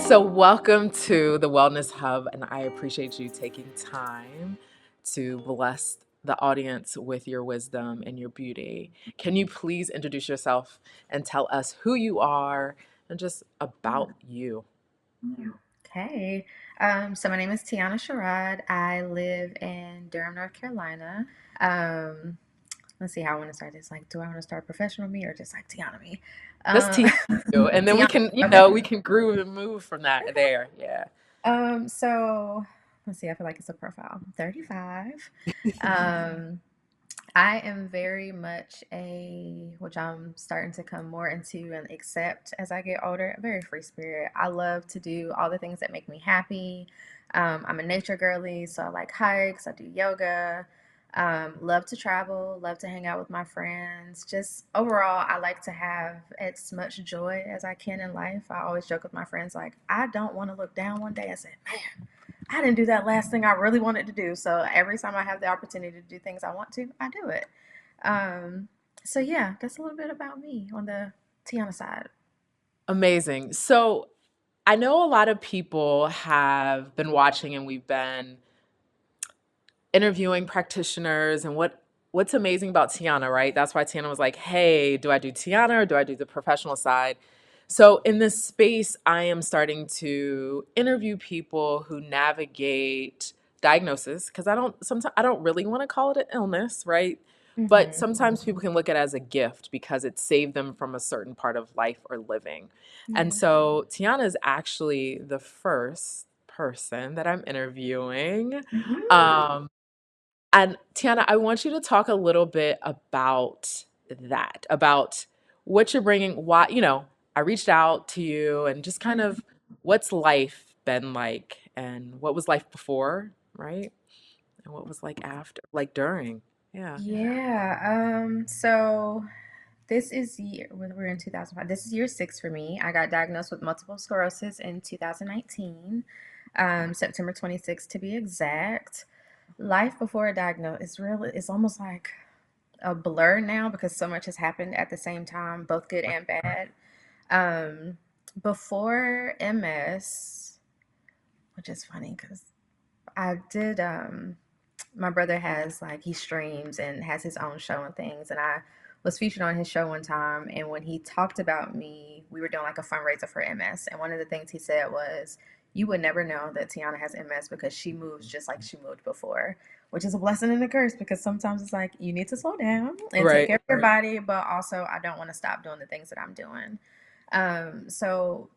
So, welcome to the Wellness Hub, and I appreciate you taking time to bless the audience with your wisdom and your beauty. Can you please introduce yourself and tell us who you are and just about you? Okay. So my name is Tiana Sherrod. I live in Durham, North Carolina. Um, let's see how I want to start this. Like, do I want to start professional me or just like Tiana me? Just Um, tease you, and then we Tiana. can, Okay. we can groove and move from that there. Yeah. So let's see. I feel like it's a profile. I'm 35. Um, I am very much which I'm starting to come more into and accept as I get older, a very free spirit. I love to do all the things that make me happy. I'm a nature girly, so I like hikes, I do yoga, love to travel, love to hang out with my friends. Just overall, I like to have as much joy as I can in life. I always joke with my friends, like, I don't want to look down one day and say, man, I didn't do that last thing I really wanted to do. So every time I have the opportunity to do things I want to, I do it. Um, so yeah, that's a little bit about me on the Tiana side. Amazing. So, I know a lot of people have been watching, and we've been interviewing practitioners, and what's amazing about Tiana, right? That's why Tiana was like, "Hey, do I do Tiana or do I do the professional side?" So in this space, I am starting to interview people who navigate diagnosis because I don't really want to call it an illness, right? But Mm-hmm. sometimes people can look at it as a gift because it saved them from a certain part of life or living. And Yeah. so Tiana is actually the first person that I'm interviewing. Mhm. Um, and Tiana, I want you to talk a little bit about that, about what you're bringing, why, I reached out to you and just kind of what's life been like and what was life before, right? And what was like after, like during. Yeah. Yeah. So we're in 2005. This is year 6 for me. I got diagnosed with multiple sclerosis in 2019, September 26th to be exact. Life before a diagnosis is really, it's almost like a blur now because so much has happened at the same time, both good and bad. Um, Before MS, which is funny because I did my brother has like he streams and has his own show and things, and I was featured on his show one time, and when he talked about me, we were doing like a fundraiser for MS, and one of the things he said was, you would never know that Tiana has MS because she moves just like she moved before, which is a blessing and a curse because sometimes it's like you need to slow down and take Right. care of your body, but also I don't want to stop doing the things that I'm doing. So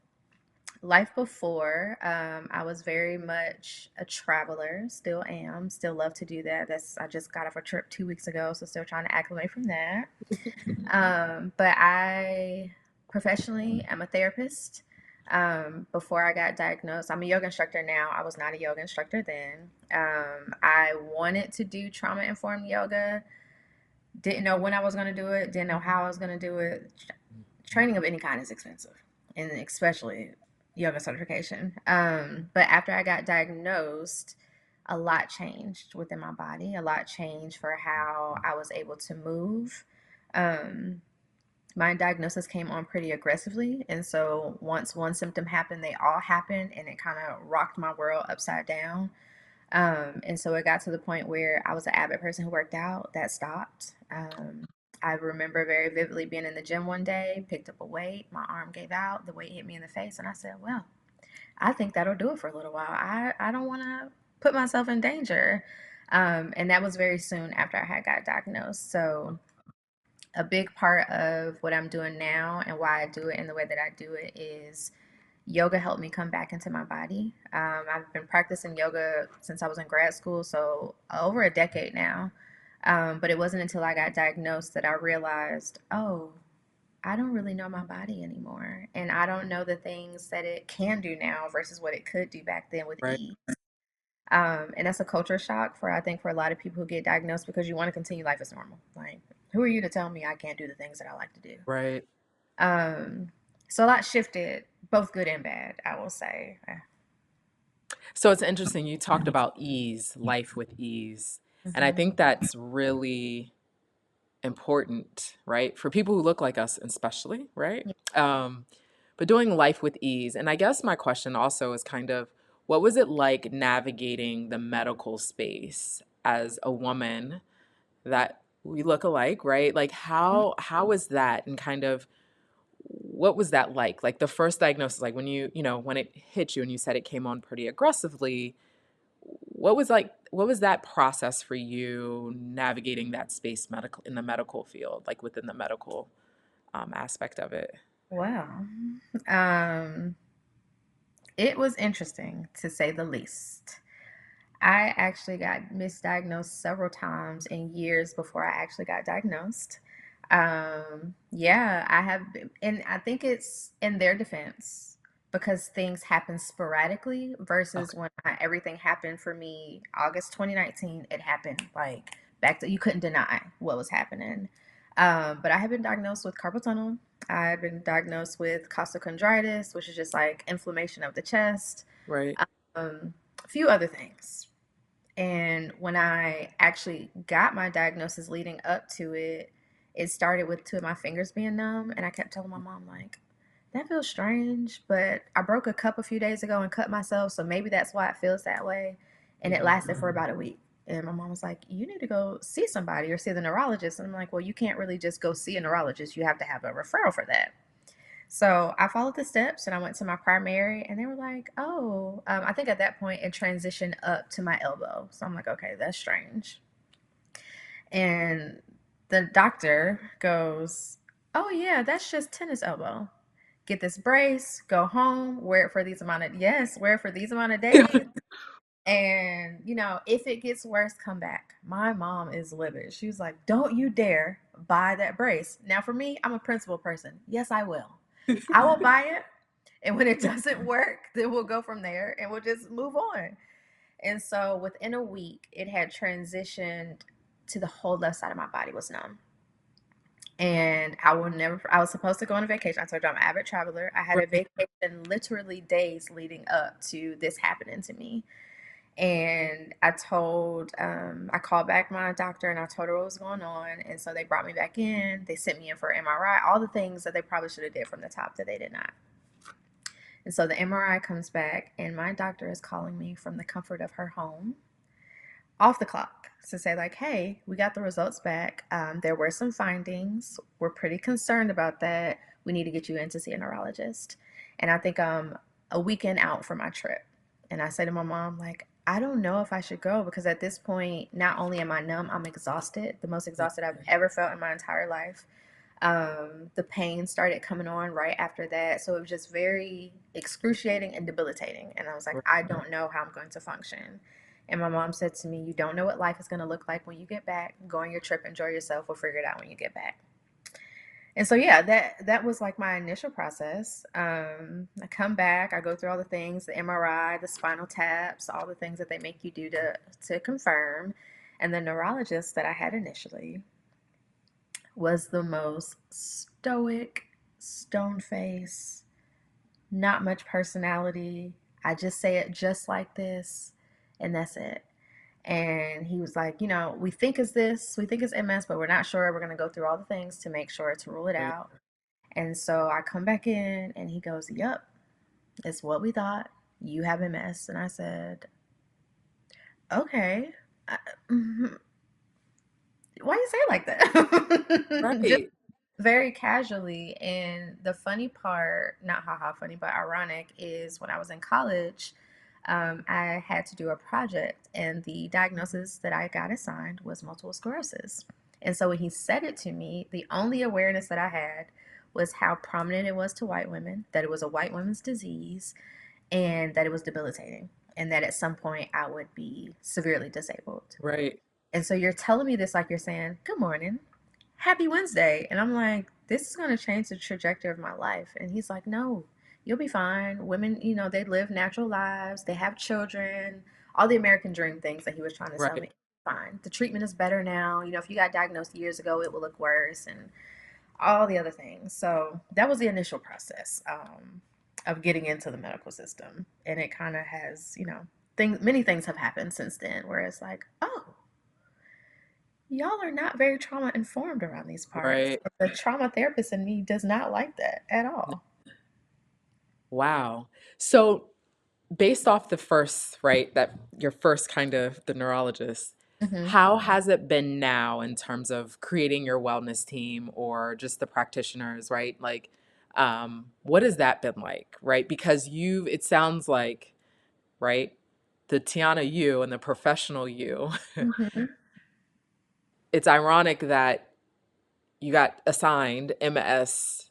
life before, I was very much a traveler, still am, still love to do that. I just got off a trip 2 weeks ago, so still trying to acclimate from that. But I professionally am a therapist. Before I got diagnosed, I'm a yoga instructor now. I was not a yoga instructor then. I wanted to do trauma informed yoga, didn't know when I was going to do it, didn't know how I was going to do it. Training of any kind is expensive, and especially yoga certification. But after I got diagnosed, a lot changed within my body. A lot changed for how I was able to move. Um, my diagnosis came on pretty aggressively, and so once one symptom happened, they all happened, and it kind of rocked my world upside down. And so it got to the point where I was an avid person who worked out. That stopped. I remember very vividly being in the gym one day, picked up a weight, my arm gave out, the weight hit me in the face, and I said, well, I think that'll do it for a little while. I don't want to put myself in danger. And that was very soon after I had got diagnosed. So a big part of what I'm doing now and why I do it in the way that I do it is yoga helped me come back into my body. I've been practicing yoga since I was in grad school, so over a decade now. But it wasn't until I got diagnosed that I realized, oh, I don't really know my body anymore. And I don't know the things that it can do now versus what it could do back then with Right. ease. And that's a culture shock for, I think, for a lot of people who get diagnosed because you want to continue life as normal. Like, who are you to tell me I can't do the things that I like to do? Right. Um, so a lot shifted, both good and bad, I will say. So it's interesting. You talked about ease, life with ease. And I Mhm. think that's really important, right? For people who look like us, especially, right? Yeah. Um, but doing life with ease. And I guess my question also is kind of, what was it like navigating the medical space as a woman that we look alike, right? Like how was that, and kind of what was that like? Like the first diagnosis, like when when it hit you and you said it came on pretty aggressively, what was that process for you navigating that space medical in the medical field, like within the medical aspect of it? Well, um, it was interesting to say the least. I actually got misdiagnosed several times in years before I actually got diagnosed. Yeah, I have, and I think it's in their defense because things happen sporadically versus Okay. when everything happened for me August 2019, it happened like back to, you couldn't deny what was happening. But I have been diagnosed with carpal tunnel. I've been diagnosed with costochondritis, which is just like inflammation of the chest, Right. a few other things. And when I actually got my diagnosis leading up to it, it started with two of my fingers being numb. And I kept telling my mom, like, that feels strange, but I broke a cup a few days ago and cut myself. So maybe that's why it feels that way. And it Hmm. lasted for about a week. And my mom was like, you need to go see somebody or see the neurologist. And I'm like, well, you can't really just go see a neurologist. You have to have a referral for that. So I followed the steps and I went to my primary, and they were like, oh, I think at that point it transitioned up to my elbow. So I'm like, okay, that's strange. And the doctor goes, oh, yeah, that's just tennis elbow. Get this brace, go home, wear it for these amount of days. And, if it gets worse, come back. My mom is livid. She was like, don't you dare buy that brace. Now, for me, I'm a principled person. Yes, I will. I will buy it. And when it doesn't work, then we'll go from there and we'll just move on. And so within a week, it had transitioned to the whole left side of my body was numb. And I was supposed to go on a vacation. I told you I'm an avid traveler. I had a Right. vacation literally days leading up to this happening to me. And I called back my doctor and I told her what was going on. And so they brought me back in. They sent me in for MRI, all the things that they probably should have did from the top that they did not. And so the MRI comes back, and my doctor is calling me from the comfort of her home off the clock to say, like, hey, we got the results back. There were some findings. We're pretty concerned about that. We need to get you in to see a neurologist. And I think I'm a weekend out from my trip. And I say to my mom, like, I don't know if I should go because at this point, not only am I numb, I'm exhausted, the most Yeah. exhausted I've ever felt in my entire life. The pain started coming on right after that. So it was just very excruciating and debilitating. And I was like, Right. I don't know how I'm going to function. And my mom said to me, you don't know what life is going to look like when you get back. Go on your trip, enjoy yourself. We'll figure it out when you get back. And so, yeah, that was like my initial process. I come back, I go through all the things, the MRI, the spinal taps, all the things that they make you do to confirm. And the neurologist that I had initially was the most stoic, stone face, not much personality. I just say it just like this, and that's it. And he was like, we think it's MS, but we're not sure. We're going to go through all the things to make sure to rule it Right. out. And so I come back in, and he goes, yep, it's what we thought. You have MS. And I said, okay. I, why you say it like that? Just Right. very casually. And the funny part, not haha funny, but ironic, is when I was in college, I had to do a project, and the diagnosis that I got assigned was multiple sclerosis. And so when he said it to me, the only awareness that I had was how prominent it was to white women, that it was a white woman's disease, and that it was debilitating, and that at some point I would be severely disabled. Right. And so you're telling me this like you're saying, good morning, happy Wednesday. And I'm like, this is going to change the trajectory of my life. And he's like, no, you'll be fine. Women, they live natural lives, they have children, all the American dream things that he was trying to tell Right. me. Fine. The treatment is better now. If you got diagnosed years ago, it will look worse and all the other things. So that was the initial process of getting into the medical system. And it kind of has, many things have happened since then where it's like, oh, y'all are not very trauma informed around these parts. Right. The trauma therapist in me does not like that at all. Wow. So based off the first, right, that your first kind of the neurologist, Hmm. how has it been now in terms of creating your wellness team or just the practitioners, right? Like, what has that been like, right? Because it sounds like, right, the Tiana you and the professional you, Hmm. it's ironic that you got assigned MS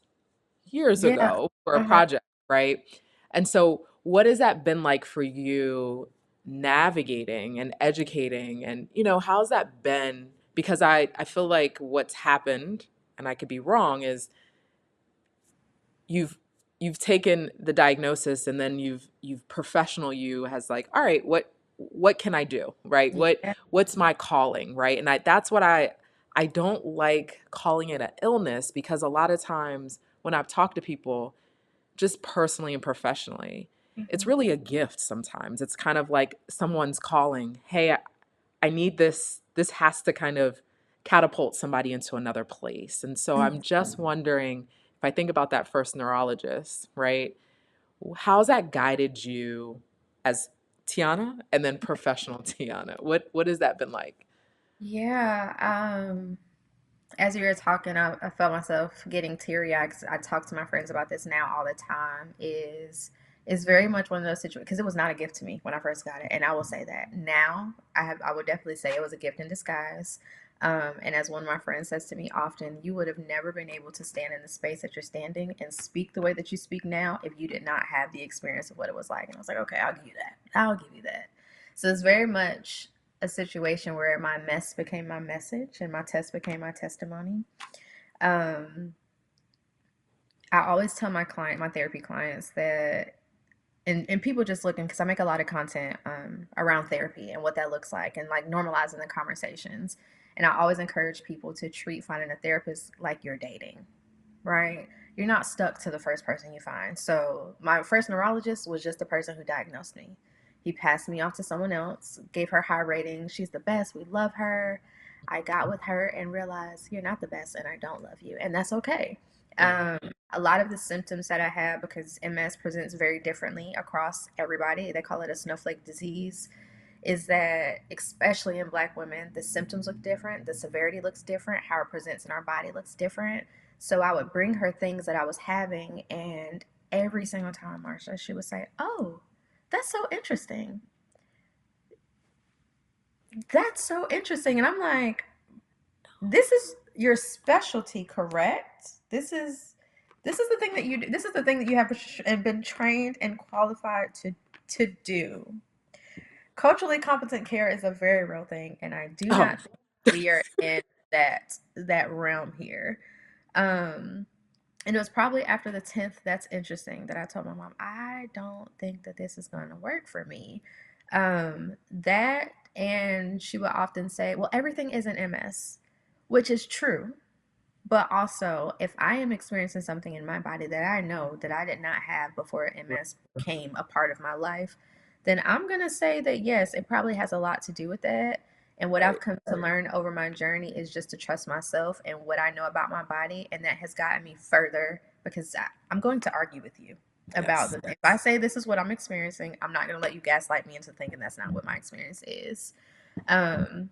years Yeah. ago for a Uh-huh. project, right? And so, what has that been like for you navigating and educating? And, how's that been? Because I feel like what's happened, and I could be wrong, is you've you've taken the diagnosis and then you've professional you has like, all right, what can I do, right? Yeah. What's my calling, right? And that's what I don't like calling it an illness, because a lot of times when I've talked to people, just personally and professionally, it's Hmm. really a gift. Sometimes it's kind of like someone's calling, hey, I need this. This has to kind of catapult somebody into another place. And so I'm just wondering, if I think about that first neurologist, right? How's that guided you as Tiana and then professional Tiana? What has that been like? Yeah. As you were talking, I felt myself getting teary eyed because I talk to my friends about this now all the time. Is very much one of those situations because it was not a gift to me when I first got it, and I will say that now I would definitely say it was a gift in disguise. And as one of my friends says to me often, you would have never been able to stand in the space that you're standing and speak the way that you speak now if you did not have the experience of what it was like. And I was like, okay, I'll give you that. I'll give you that. So it's very much a situation where my mess became my message and my test became my testimony. Um, I always tell my therapy clients that, and people just looking, because I make a lot of content around therapy and what that looks like and like normalizing the conversations. And I always encourage people to treat finding a therapist like you're dating, right? You're not stuck to the first person you find. So my first neurologist was just the person who diagnosed me. He passed me off to someone else, gave her high ratings. She's the best. We love her. I got with her and realized you're not the best and I don't love you. And that's okay. Yeah. Um, a lot of the symptoms that I have, because MS presents very differently across everybody, they call it a snowflake disease, is that especially in Black women, the symptoms look different, the severity looks different, how it presents in our body looks different. So I would bring her things that I was having, and every single time, Marsha, she would say, "Oh, that's so interesting. That's so interesting." And I'm like, "This is your specialty, correct? This is the thing that you do. This is the thing that you have been trained and qualified to do." Culturally competent care is a very real thing, and I do Oh, not think we are in that realm here. Um, and it was probably after the 10th, that's interesting, that I told my mom, I don't think that this is going to work for me. That, and she would often say, well, everything isn't MS, which is true. But also, if I am experiencing something in my body that I know that I did not have before MS became a part of my life, then I'm going to say that yes, it probably has a lot to do with that. And what I've right. come to learn over my journey is just to trust myself and what I know about my body. And that has gotten me further because I'm going to argue with you about Yes. the, if I say this is what I'm experiencing, I'm not going to let you gaslight me into thinking that's not what my experience is. Um,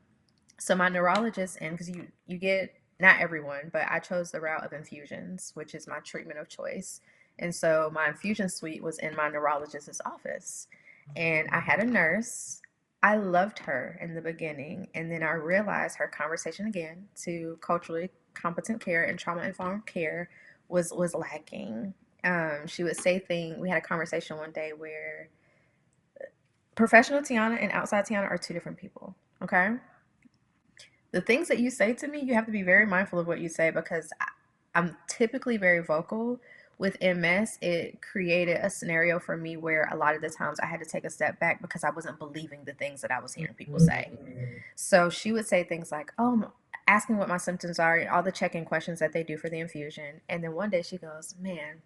so my neurologist, and because you get, not everyone, but I chose the route of infusions, which is my treatment of choice. And so my infusion suite was in my neurologist's office, and I had a nurse. I loved her in the beginning, and then I realized her conversation again to culturally competent care and trauma informed care was lacking. She would say things. We had a conversation one day where professional Tiana and outside Tiana are two different people. Okay, the things that you say to me, you have to be very mindful of what you say because I'm typically very vocal. With MS, it created a scenario for me where a lot of the times I had to take a step back because I wasn't believing the things that I was hearing people say. So she would say things like, "Oh, asking what my symptoms are, all the check-in questions that they do for the infusion." And then one day she goes, "Man,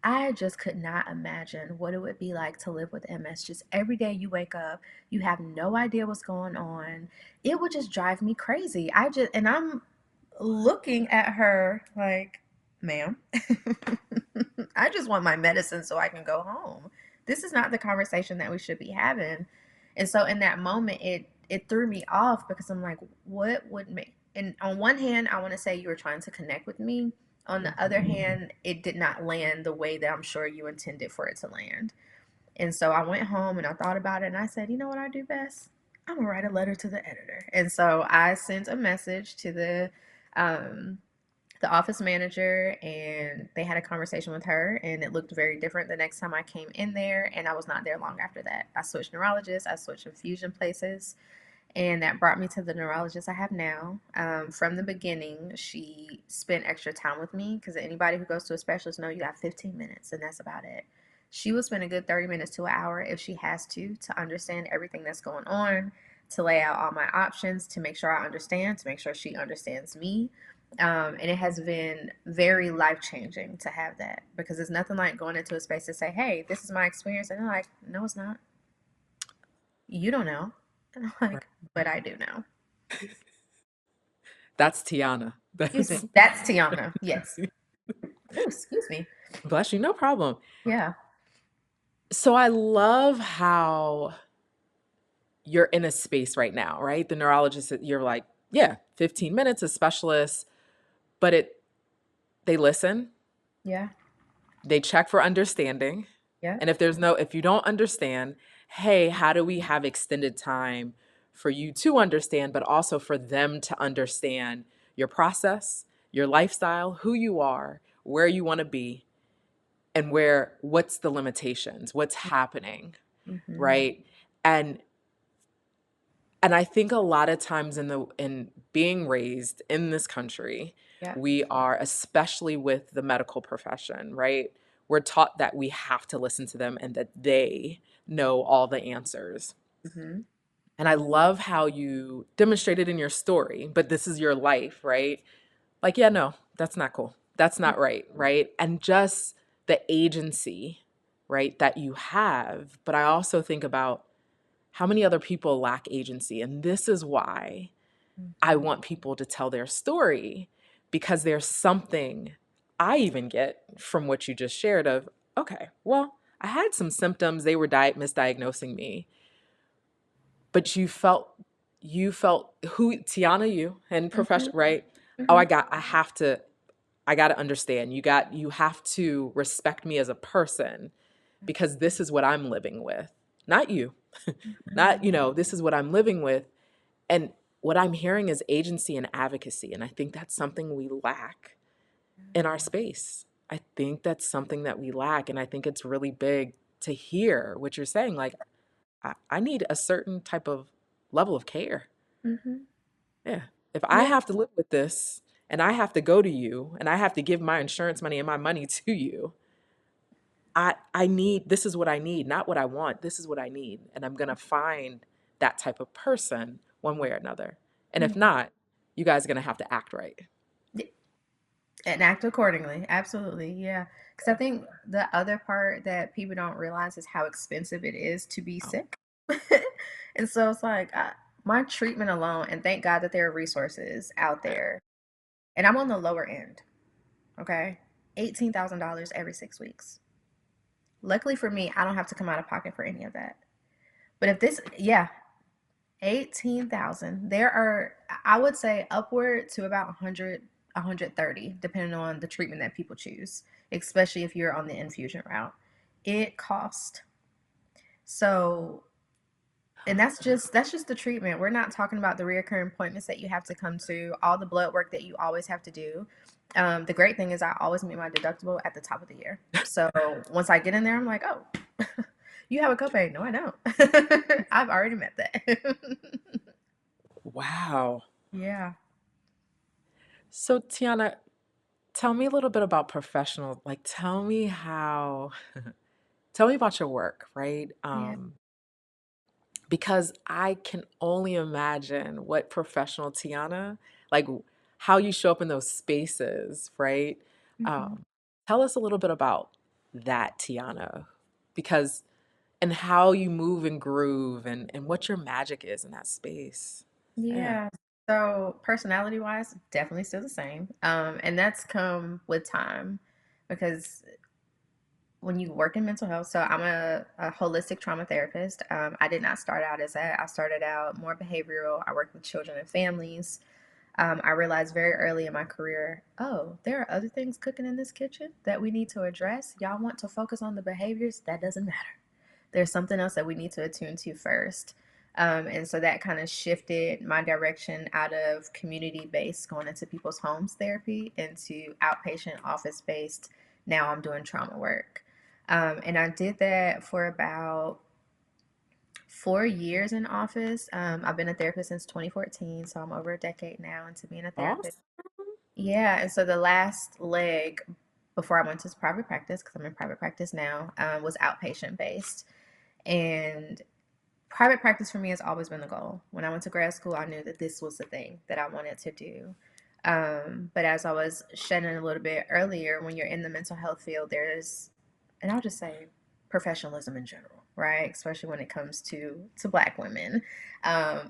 I just could not imagine what it would be like to live with MS. Just every day you wake up, you have no idea what's going on. It would just drive me crazy." And I'm looking at her like, ma'am, I just want my medicine so I can go home. This is not the conversation that we should be having. And so in that moment, it threw me off because I'm like, what would make? And on one hand, I want to say you were trying to connect with me. On the other Mhm. hand, it did not land the way that I'm sure you intended for it to land. And so I went home and I thought about it and I said, you know what I do best? I'm gonna write a letter to the editor. And so I sent a message to um, the office manager, and they had a conversation with her, and it looked very different the next time I came in there, and I was not there long after that. I switched neurologists, I switched infusion places, and that brought me to the neurologist I have now. From the beginning, she spent extra time with me because anybody who goes to a specialist know you got 15 minutes, and that's about it. She will spend a good 30 minutes to an hour if she has to understand everything that's going on, to lay out all my options, to make sure I understand, to make sure she understands me. And it has been very life changing to have that because it's nothing like going into a space to say, hey, this is my experience. And they're like, no, it's not. You don't know. And I'm Right. like, but I do know. That's Tiana. Excuse me. That's That's Tiana. Yes. Oh, excuse me. bless you, no problem. Yeah. So I love how you're in a space right now, right? The neurologist, you're like, yeah, 15 minutes, a specialist, but they listen, Yeah. they check for understanding. Yeah. And if you don't understand, hey, how do we have extended time for you to understand, but also for them to understand your process, your lifestyle, who you are, where you want to be, and what's the limitations, what's happening, Mm-hmm. right? And and I think a lot of times in being raised in this country, Yeah. we are, especially with the medical profession, right? We're taught that we have to listen to them and that they know all the answers. Mm-hmm. And I love how you demonstrated in your story, but this is your life, right? Like, yeah, no, that's not cool. That's not right, right? And just the agency, right, that you have. But I also think about how many other people lack agency. And this is why I Mm-hmm. want people to tell their story, because there's something I even get from what you just shared of, okay, well, I had some symptoms. They were misdiagnosing me, but you felt who Tiana, you and Mm-hmm. profession, right? Oh, Mm-hmm. I got to understand. You have to respect me as a person because this is what I'm living with, not you. Not, this is what I'm living with. And what I'm hearing is agency and advocacy. And I think that's something we lack in our space. I think that's something that we lack. And I think it's really big to hear what you're saying. Like, I need a certain type of level of care. Mm-hmm. Yeah. If I Yeah. have to live with this and I have to go to you and I have to give my insurance money and my money to you, I need, this is what I need, not what I want. This is what I need. And I'm going to find that type of person one way or another. And if Mm-hmm. not, you guys are going to have to act right. And act accordingly. Absolutely. Yeah. Because I think the other part that people don't realize is how expensive it is to be Oh, sick. And so it's like my treatment alone, and thank God that there are resources out there. And I'm on the lower end. Okay. $18,000 every 6 weeks. Luckily for me, I don't have to come out of pocket for any of that. But if this, yeah, 18,000. There are, I would say, upward to about 100, 130, depending on the treatment that people choose, especially if you're on the infusion route. It costs. So, and that's just the treatment. We're not talking about the reoccurring appointments that you have to come to, all the blood work that you always have to do. The great thing is I always meet my deductible at the top of the year. So once I get in there, I'm like, oh, you have a copay. No, I don't. I've already met that. wow. Yeah. So, Tiana, tell me a little bit about professional. Like, tell me about your work, right? Yeah. Because I can only imagine what professional Tiana, like how you show up in those spaces, right? Mhm. Um, Tell us a little bit about that, Tiana, because and how you move and groove and what your magic is in that space. Yeah. Yeah. So personality wise, definitely still the same. And that's come with time because when you work in mental health, so I'm a holistic trauma therapist. I did not start out as that. I started out more behavioral. I worked with children and families. I realized very early in my career, oh, there are other things cooking in this kitchen that we need to address. Y'all want to focus on the behaviors? That doesn't matter. There's something else that we need to attune to first. And so that kind of shifted my direction out of community based, going into people's homes therapy, into outpatient office based. Now I'm doing trauma work. And I did that for about 4 years in office. I've been a therapist since 2014, so I'm over a decade now into being a therapist. Awesome. Yeah, and so the last leg before I went to private practice, because I'm in private practice now, was outpatient based. And private practice for me has always been the goal. When I went to grad school, I knew that this was the thing that I wanted to do. But as I was shedding a little bit earlier, when you're in the mental health field, there's, and I'll just say professionalism in general, right? Especially when it comes to Black women,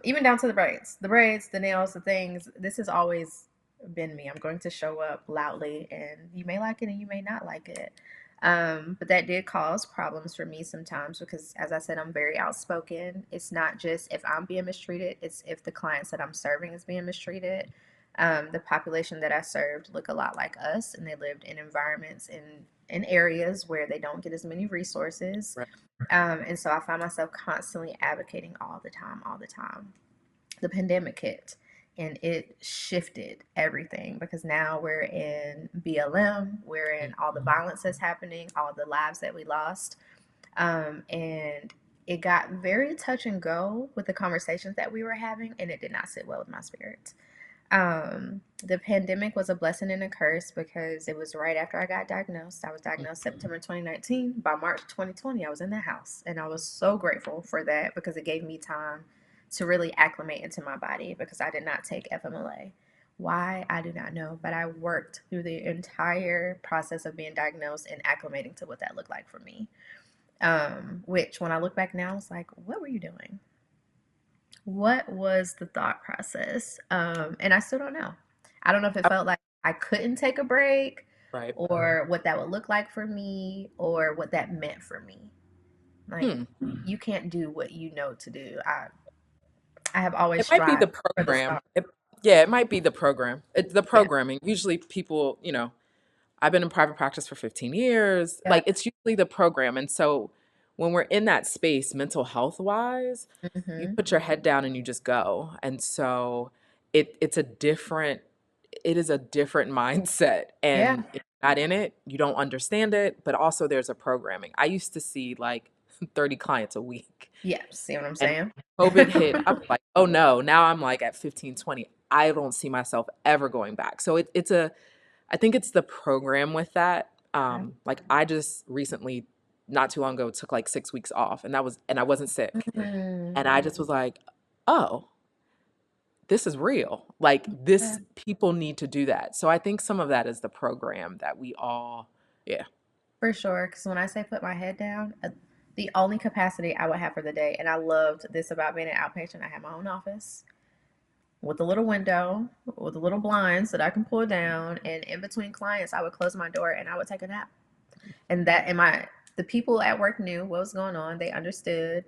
even down to the braids, the nails, the things. This has always been me. I'm going to show up loudly, and you may like it and you may not like it. But that did cause problems for me sometimes because, as I said, I'm very outspoken. It's not just if I'm being mistreated, it's if the clients that I'm serving is being mistreated. The population that I served look a lot like us, and they lived in environments in areas where they don't get as many resources. Right. And so I find myself constantly advocating all the time, all the time. The pandemic hit and it shifted everything because now we're in BLM, we're in all the violence that's happening, all the lives that we lost. And it got very touch and go with the conversations that we were having, and it did not sit well with my spirit. The pandemic was a blessing and a curse because it was right after I got diagnosed. I was diagnosed September 2019. By March 2020, I was in the house, and I was so grateful for that because it gave me time to really acclimate into my body because I did not take FMLA. Why, I do not know, but I worked through the entire process of being diagnosed and acclimating to what that looked like for me. Which, when I look back now, it's like, what were you doing? What was the thought process? And I still don't know. I don't know if it Oh, felt like I couldn't take a break right. or what that would look like for me or what that meant for me. Like, Hmm. you can't do what you know to do. I have always It might be the strived for the program. start. Yeah, it might be the program. It's the Yeah. programming. Usually people, I've been in private practice for 15 years. Yeah. Like it's usually the program. And so when we're in that space, mental health wise, you Hmm. put your head down and you just go. And so it is a different mindset. Yeah. And if you're not in it, you don't understand it. But also there's a programming. I used to see like 30 clients a week. Yeah. See what I'm And saying? COVID hit, I was like, oh no, now I'm like at 15, 20. I don't see myself ever going back. So I think it's the program with that. Yeah. Like I just recently, not too long ago, took like 6 weeks off and I wasn't sick. Mhm. And I just was like, oh, this is real. Like Yeah. this, people need to do that. So I think some of that is the program that we all, yeah. For sure. Because when I say put my head down, the only capacity I would have for the day, and I loved this about being an outpatient, I had my own office with a little window, with the little blinds that I can pull down. And in between clients, I would close my door and I would take a nap. The people at work knew what was going on. They understood.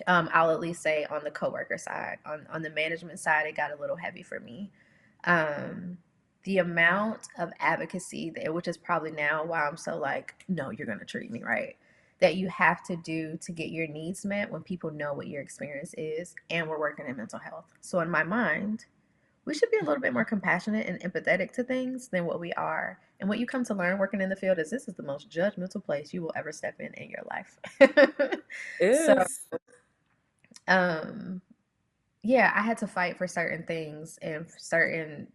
I'll at least say on the coworker side, on the management side, it got a little heavy for me. Um, the amount of advocacy there, which is probably now why I'm so like, no, you're gonna treat me right. That you have to do to get your needs met when people know what your experience is, and we're working in mental health. So in my mind, we should be a little bit more compassionate and empathetic to things than what we are. And what you come to learn working in the field is this is the most judgmental place you will ever step in your life. So, Is um, yeah, I had to fight for certain things and certain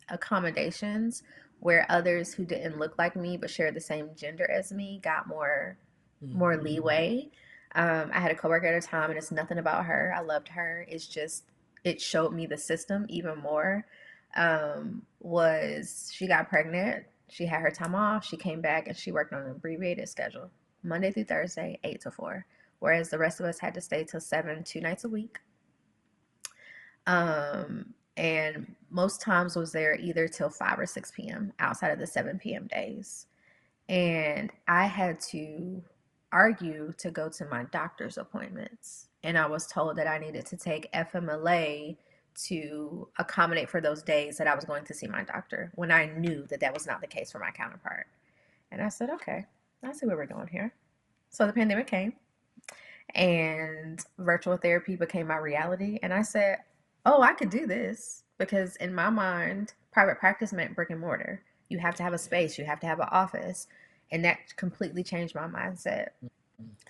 accommodations where others who didn't look like me but shared the same gender as me got more leeway. I had a coworker at a time, and it's nothing about her. I loved her. It's just it showed me the system even more. Was she got pregnant? She had her time off. She came back and she worked on an abbreviated schedule, Monday through Thursday, 8 to 4. Whereas the rest of us had to stay till 7, 2 nights a week. And most times was there either till 5 or 6 p.m. outside of the 7 p.m. days. And I had to argue to go to my doctor's appointments. And I was told that I needed to take FMLA to accommodate for those days that I was going to see my doctor when I knew that that was not the case for my counterpart. And I said, okay, I see where we're going here. So the pandemic came and virtual therapy became my reality. And I said, oh, I could do this because in my mind, private practice meant brick and mortar. You have to have a space, you have to have an office. And that completely changed my mindset.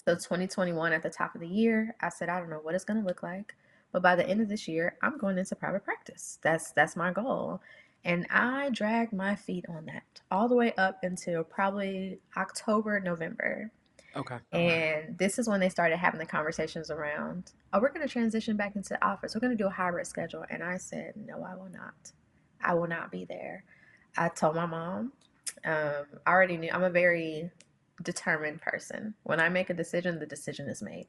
So 2021 at the top of the year, I said, I don't know what it's going to look like, but by the end of this year, I'm going into private practice. That's my goal. And I dragged my feet on that all the way up until probably October, November. Okay. And this is when they started having the conversations around, oh, we're going to transition back into the office. We're going to do a hybrid schedule. And I said, no, I will not. I will not be there. I told my mom, I already knew I'm a very determined person. When I make a decision, the decision is made.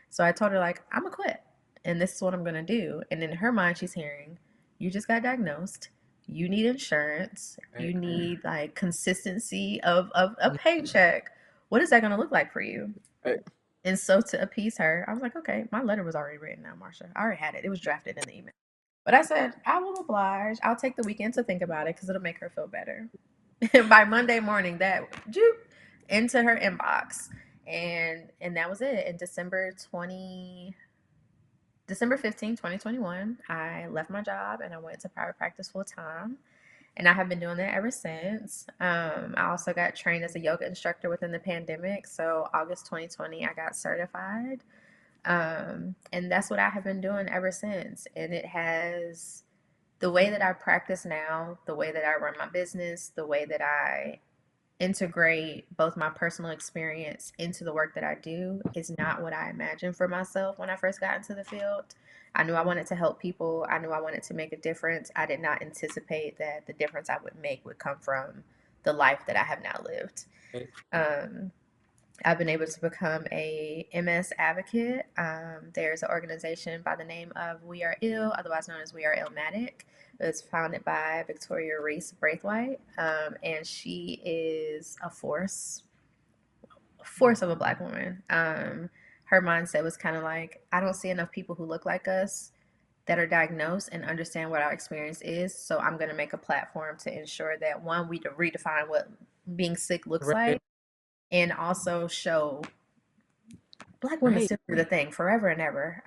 So I told her, like, I'm going to quit. And this is what I'm going to do. And in her mind, she's hearing, you just got diagnosed. You need insurance. You Right. need like consistency of a Mhm. paycheck. What is that going to look like for you? Right. And so to appease her, I was like, okay, my letter was already written now, Marsha. I already had it. It was drafted in the email. But I said, I will oblige. I'll take the weekend to think about it because it'll make her feel better. And by Monday morning, that joop into her inbox. And that was it. In December 15th, 2021, I left my job and I went to private practice full time. And I have been doing that ever since. I also got trained as a yoga instructor within the pandemic. So August 2020, I got certified. And that's what I have been doing ever since. And it has the way that I practice now, the way that I run my business, the way that I integrate both my personal experience into the work that I do is not what I imagined for myself when I first got into the field. I knew I wanted to help people. I knew I wanted to make a difference. I did not anticipate that the difference I would make would come from the life that I have now lived. Right. Um, I've been able to become a MS advocate. There's an organization by the name of We Are Ill, otherwise known as We Are Illmatic. It's founded by Victoria Reese Braithwaite, and she is a force of a black woman. Her mindset was kind of like, I don't see enough people who look like us that are diagnosed and understand what our experience is. So I'm going to make a platform to ensure that one, we redefine what being sick looks like, Right. and also show black women Right. still do the thing forever and ever.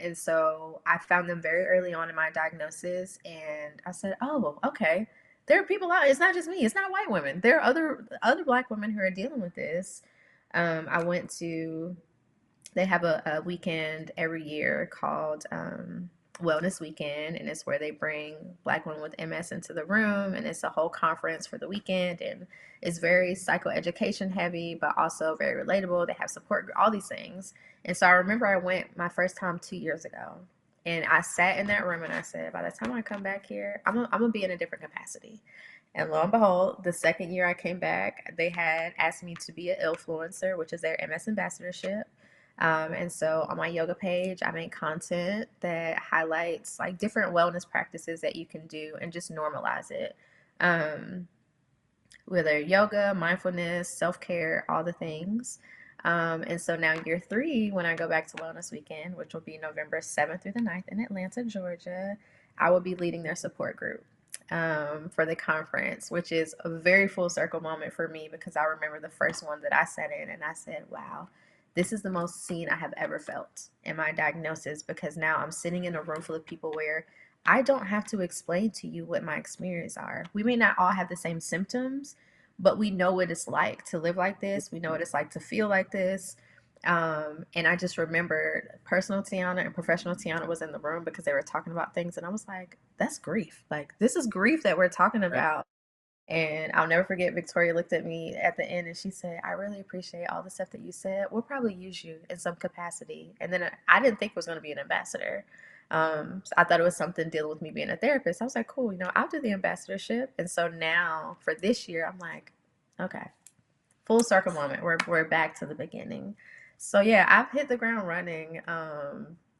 And so I found them very early on in my diagnosis, and I said, "Oh, okay. There are people out. It's not just me. It's not white women. There are other black women who are dealing with this." I went to they have a weekend every year called Wellness Weekend, and it's where they bring Black women with MS into the room, and it's a whole conference for the weekend, and it's very psychoeducation heavy, but also very relatable. They have support, all these things. And so I remember I went my first time 2 years ago, and I sat in that room and I said, by the time I come back here, I'm gonna be in a different capacity. And lo and behold, the second year I came back, they had asked me to be an influencer, which is their MS ambassadorship. And so on my yoga page, I make content that highlights like different wellness practices that you can do and just normalize it. Um, Whether yoga, mindfulness, self care, all the things. And so now, year three, when I go back to Wellness Weekend, which will be November 7th through the 9th in Atlanta, Georgia, I will be leading their support group for the conference, which is a very full circle moment for me because I remember the first one that I sat in and I said, wow, this is the most seen I have ever felt in my diagnosis because now I'm sitting in a room full of people where I don't have to explain to you what my experience are. We may not all have the same symptoms, but we know what it's like to live like this. We know what it's like to feel like this. And I just remember personal Tiana and professional Tiana was in the room because they were talking about things. And I was like, that's grief. Like, this is grief that we're talking Right. about. And I'll never forget, Victoria looked at me at the end and she said, I really appreciate all the stuff that you said. We'll probably use you in some capacity. And then I didn't think it was going to be an ambassador. So I thought it was something dealing with me being a therapist. I was like, cool, I'll do the ambassadorship. And so now for this year, I'm like, okay, full circle moment. We're back to the beginning. So yeah, I've hit the ground running,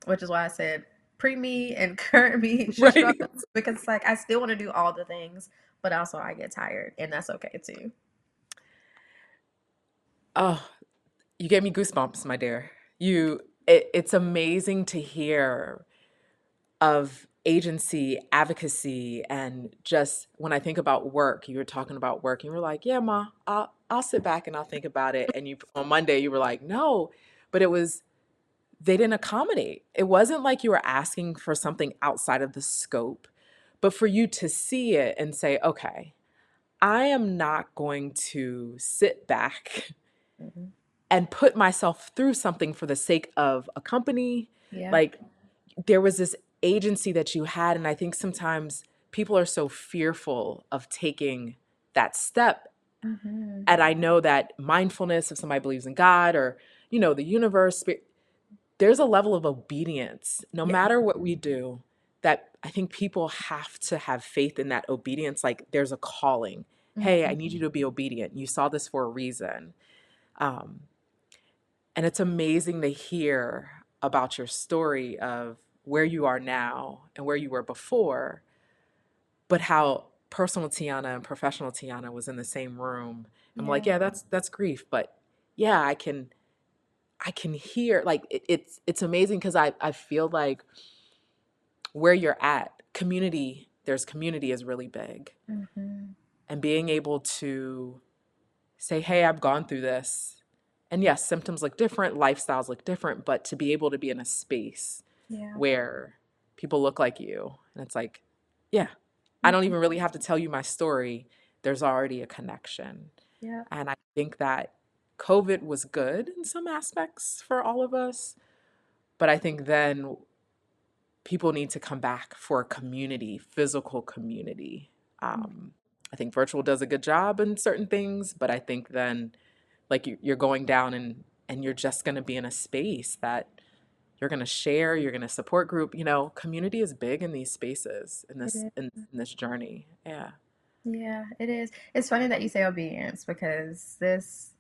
which is why I said pre-me and current me should Right. struggle because it's like I still want to do all the things, but also I get tired, and that's okay too. Oh, you gave me goosebumps, my dear. It's amazing to hear of agency, advocacy, and just when I think about work, you were talking about work, and you were like, "Yeah, ma, I'll sit back and I'll think about it." And you on Monday, you were like, "No," but it was they didn't accommodate. It wasn't like you were asking for something outside of the scope, but for you to see it and say, "Okay, I am not going to sit back Mhm. and put myself through something for the sake of a company." Yeah. Like there was this agency that you had, and I think sometimes people are so fearful of taking that step. Hmm. And I know that mindfulness, if somebody believes in God or, the universe, there's a level of obedience, no Yeah. matter what we do, that I think people have to have faith in that obedience. Like there's a calling. Hey, I Hmm. need you to be obedient. You saw this for a reason. Um, and it's amazing to hear about your story of where you are now and where you were before, but how personal Tiana and professional Tiana was in the same room. I'm like, Yeah. yeah, that's grief, but yeah, I can hear like it's amazing because I feel like where you're at, there's community is really big. Hmm. And being able to say, hey, I've gone through this. And yes, symptoms look different, lifestyles look different, but to be able to be in a space Yeah. where people look like you, and it's like, yeah, I don't Hmm. even really have to tell you my story. There's already a connection. Yeah. And I think that COVID was good in some aspects for all of us. But I think then people need to come back for a community, physical community. Um, I think virtual does a good job in certain things, but I think then like you're going down and you're just going to be in a space that you're going to share, you're going to support group. Community is big in these spaces in It this is. in this journey. Yeah. Yeah, it is. It's funny that you say obedience because this,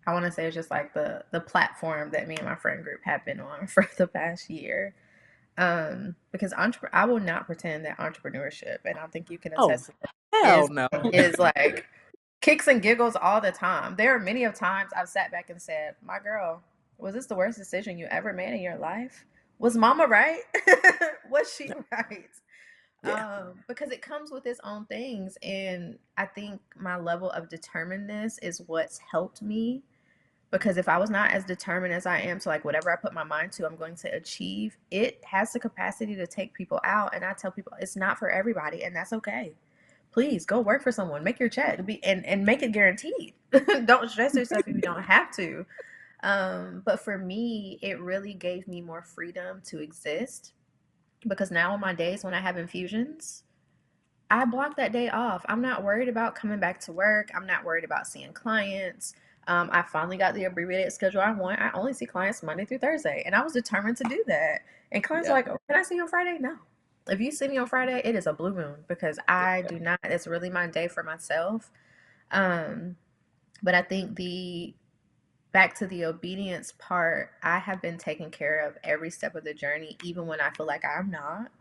I want to say, is just like the platform that me and my friend group have been on for the past year. Because I will not pretend that entrepreneurship, and I think you can Oh, attest to this, hell no. is like kicks and giggles all the time. There are many of times I've sat back and said, "My girl, was this the worst decision you ever made in your life? Was Mama right? Was she right?" Yeah. Because it comes with its own things, and I think my level of determinedness is what's helped me because if I was not as determined as I am to like whatever I put my mind to, I'm going to achieve, it has the capacity to take people out. And I tell people it's not for everybody, and that's okay. Please go work for someone, make your check, and make it guaranteed. Don't stress yourself if you don't have to. But for me, it really gave me more freedom to exist because now on my days when I have infusions, I block that day off. I'm not worried about coming back to work. I'm not worried about seeing clients. I finally got the abbreviated schedule I want. I only see clients Monday through Thursday, and I was determined to do that. And clients are Yeah. like, "Oh, can I see you on Friday?" No. If you see me on Friday, it is a blue moon because I do not. It's really my day for myself. Um, but I think the back to the obedience part, I have been taking care of every step of the journey, even when I feel like I'm not.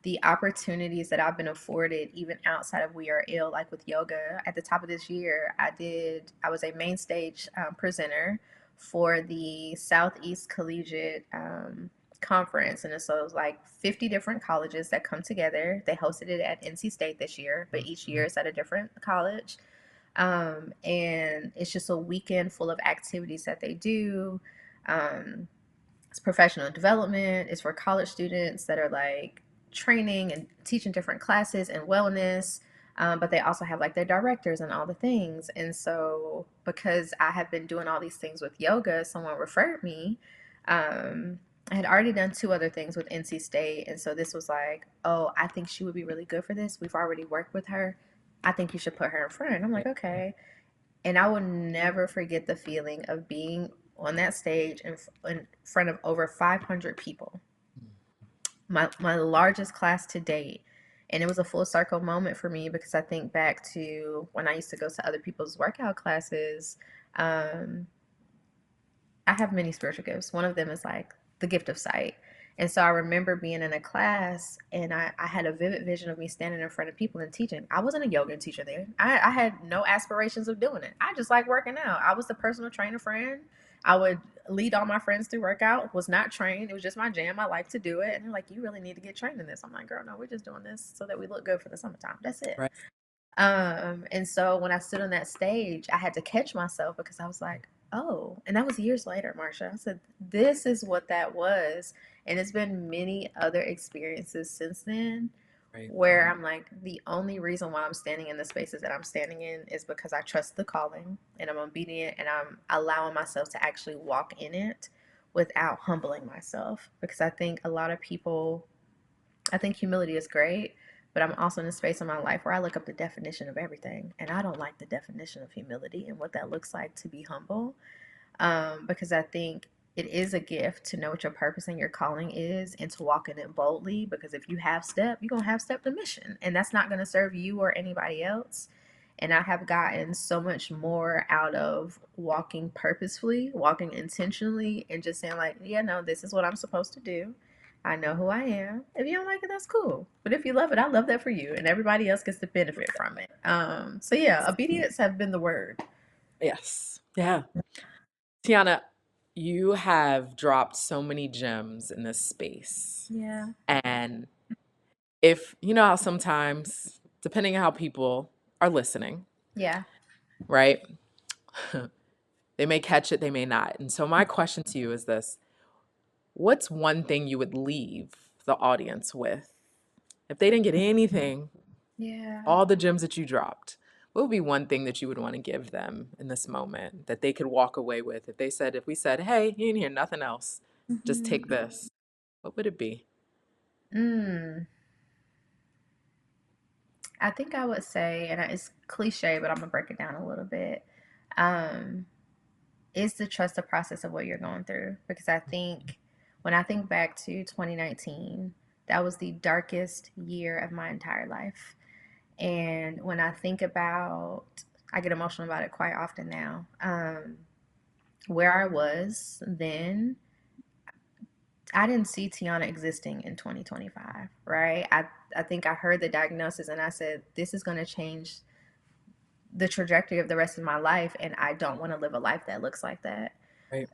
The opportunities that I've been afforded even outside of We Are Ill, like with yoga at the top of this year, I was a main stage presenter for the Southeast Collegiate conference, and so it was like 50 different colleges that come together. They hosted it at NC State this year, but each year it's at a different college. And it's just a weekend full of activities that they do. um, it's professional development. It's for college students that are like training and teaching different classes and wellness. But they also have like their directors and all the things. And so, because I have been doing all these things with yoga, someone referred me. I had already done two other things with NC State. And so this was like, oh, I think she would be really good for this. We've already worked with her. I think you should put her in front. I'm like, okay. And I will never forget the feeling of being on that stage in front of over 500 people, my largest class to date. And it was a full circle moment for me because I think back to when I used to go to other people's workout classes. Um, I have many spiritual gifts. One of them is like the gift of sight. And so I remember being in a class and I had a vivid vision of me standing in front of people and teaching. I wasn't a yoga teacher there. I had no aspirations of doing it. I just like working out. I was the personal trainer friend. I would lead all my friends through workout, was not trained. It was just my jam. I like to do it. And they're like, you really need to get trained in this. I'm like, girl, no, we're just doing this so that we look good for the summertime. That's it. Right. And so when I stood on that stage, I had to catch myself because I was like, oh, and that was years later, Marsha. I said, this is what that was. And it's been many other experiences since then Right. where I'm like, the only reason why I'm standing in the spaces that I'm standing in is because I trust the calling and I'm obedient and I'm allowing myself to actually walk in it without humbling myself. Because I think a lot of people, I think humility is great, but I'm also in a space in my life where I look up the definition of everything. And I don't like the definition of humility and what that looks like to be humble, because I think it is a gift to know what your purpose and your calling is and to walk in it boldly. Because if you have step, you're going to have step the mission, and that's not going to serve you or anybody else. And I have gotten so much more out of walking purposefully, walking intentionally, and just saying, like, yeah, no, this is what I'm supposed to do. I know who I am. If you don't like it, that's cool. But if you love it, I love that for you, and everybody else gets to benefit from it. So yeah, obedience have been the word. Yes. Yeah. Tiana, you have dropped so many gems in this space. Yeah. And if you know how sometimes, depending on how people are listening, Yeah. right? They may catch it, they may not. And so my question to you is this: what's one thing you would leave the audience with? If they didn't get anything, Yeah. all the gems that you dropped, what would be one thing that you would want to give them in this moment that they could walk away with? If we said, hey, you didn't hear nothing else, just Hmm. take this, what would it be? Mm. I think I would say, and it's cliche, but I'm gonna break it down a little bit. Um, is to trust the process of what you're going through, because I think when I think back to 2019, that was the darkest year of my entire life. And when I think about, I get emotional about it quite often now. Where I was then, I didn't see Tiana existing in 2025, right? I think I heard the diagnosis and I said, this is going to change the trajectory of the rest of my life. And I don't want to live a life that looks like that. Right.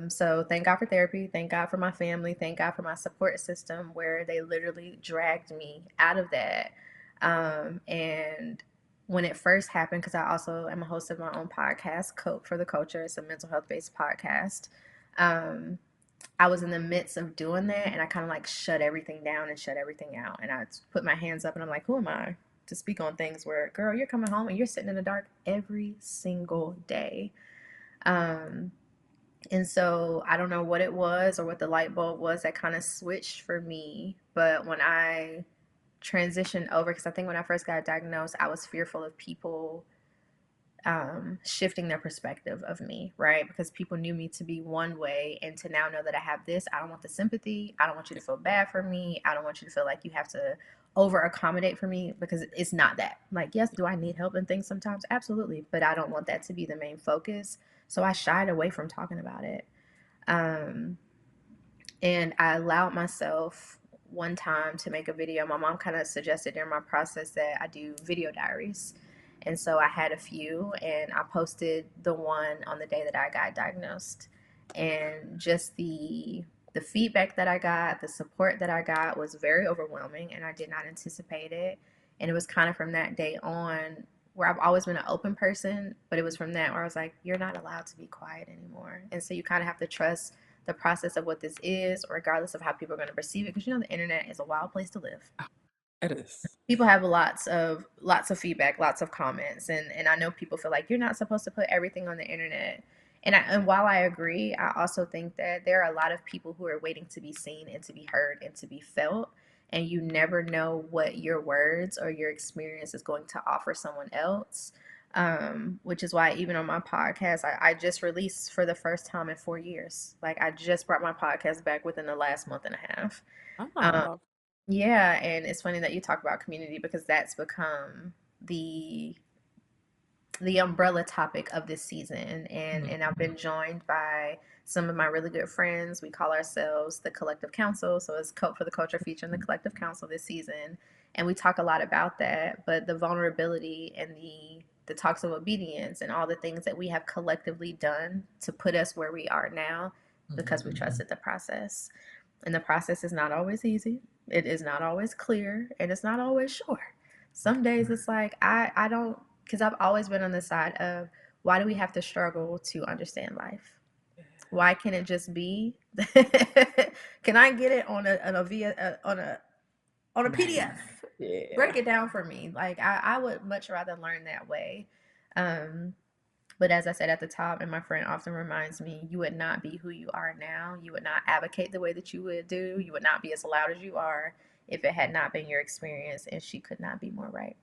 So thank God for therapy. Thank God for my family. Thank God for my support system where they literally dragged me out of that. And when it first happened, because I also am a host of my own podcast, Cope for the Culture. It's a mental health based podcast. Um, I was in the midst of doing that and I kind of like shut everything down and shut everything out. And I put my hands up and I'm like, who am I to speak on things where, girl, you're coming home and you're sitting in the dark every single day. Um, and so I don't know what it was or what the light bulb was that kind of switched for me. But when I transitioned over, because I think when I first got diagnosed, I was fearful of people shifting their perspective of me, right? Because people knew me to be one way, and to now know that I have this, I don't want the sympathy. I don't want you to feel bad for me. I don't want you to feel like you have to over accommodate for me, because it's not that. Like, yes, do I need help and things sometimes? Absolutely. But I don't want that to be the main focus. So I shied away from talking about it. Um, and I allowed myself one time to make a video. My mom kind of suggested during my process that I do video diaries. And so I had a few and I posted the one on the day that I got diagnosed. And just the feedback that I got, the support that I got was very overwhelming and I did not anticipate it. And it was kind of from that day on where I've always been an open person, but it was from that where I was like, you're not allowed to be quiet anymore. And so you kind of have to trust the process of what this is, regardless of how people are going to perceive it. Because you know the internet is a wild place to live. It is. People have lots of feedback, lots of comments, and I know people feel like you're not supposed to put everything on the internet. And while I agree, I also think that there are a lot of people who are waiting to be seen and to be heard and to be felt. And you never know what your words or your experience is going to offer someone else. Which is why even on my podcast, I just released for the first time in 4 years. Like I just brought my podcast back within the last month and a half. Um, Ah, yeah, and it's funny that you talk about community because that's become the the umbrella topic of this season, and I've Mhm. been joined by some of my really good friends. We call ourselves the Collective Council, so it's Cope for the Culture featuring the Collective Council this season, and we talk a lot about that. But the vulnerability and the talks of obedience and all the things that we have collectively done to put us where we are now because we Mhm. trusted the process. And the process is not always easy. It is not always clear, and it's not always sure. Some days it's like I don't, because I've always been on the side of, why do we have to struggle to understand life? Why can't it just be? Can I get it on a via on a Right. PDF? Break Yeah. it down for me. Like I would much rather learn that way. Um, but as I said at the top, and my friend often reminds me, you would not be who you are now. You would not advocate the way that you would do. You would not be as loud as you are if it had not been your experience. And she could not be more right.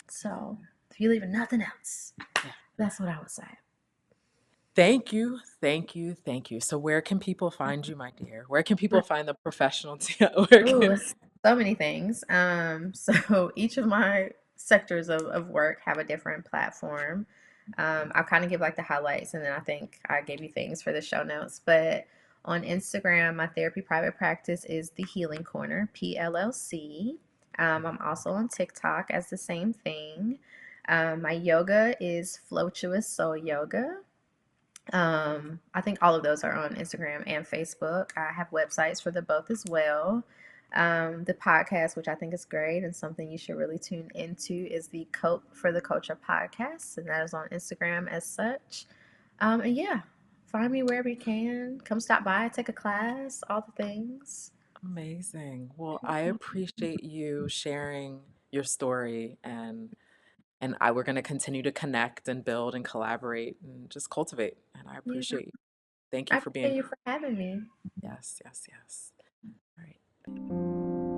So if you leave nothing else, Yeah. that's what I would say. Thank you. Thank you. Thank you. So where can people find you, my dear? Where can people find the professional where Ooh, can it's so many things. So each of my sectors of work have a different platform. I'll kind of give like the highlights, and then I think I gave you things for the show notes. But on Instagram, my therapy private practice is the Healing Corner, PLLC. I'm also on TikTok as the same thing. My yoga is Flowtious Soul Yoga. I think all of those are on Instagram and Facebook. I have websites for the both as well. The podcast, which I think is great and something you should really tune into, is the Cope for the Culture podcast, and that is on Instagram as such. And yeah, find me wherever you can. Come stop by, take a class, all the things. Amazing. Well, I appreciate you sharing your story and I we're going to continue to connect and build and collaborate and just cultivate. And I Yeah, appreciate you. Thank I you for being appreciate you for having me. Yes, yes, yes. All right.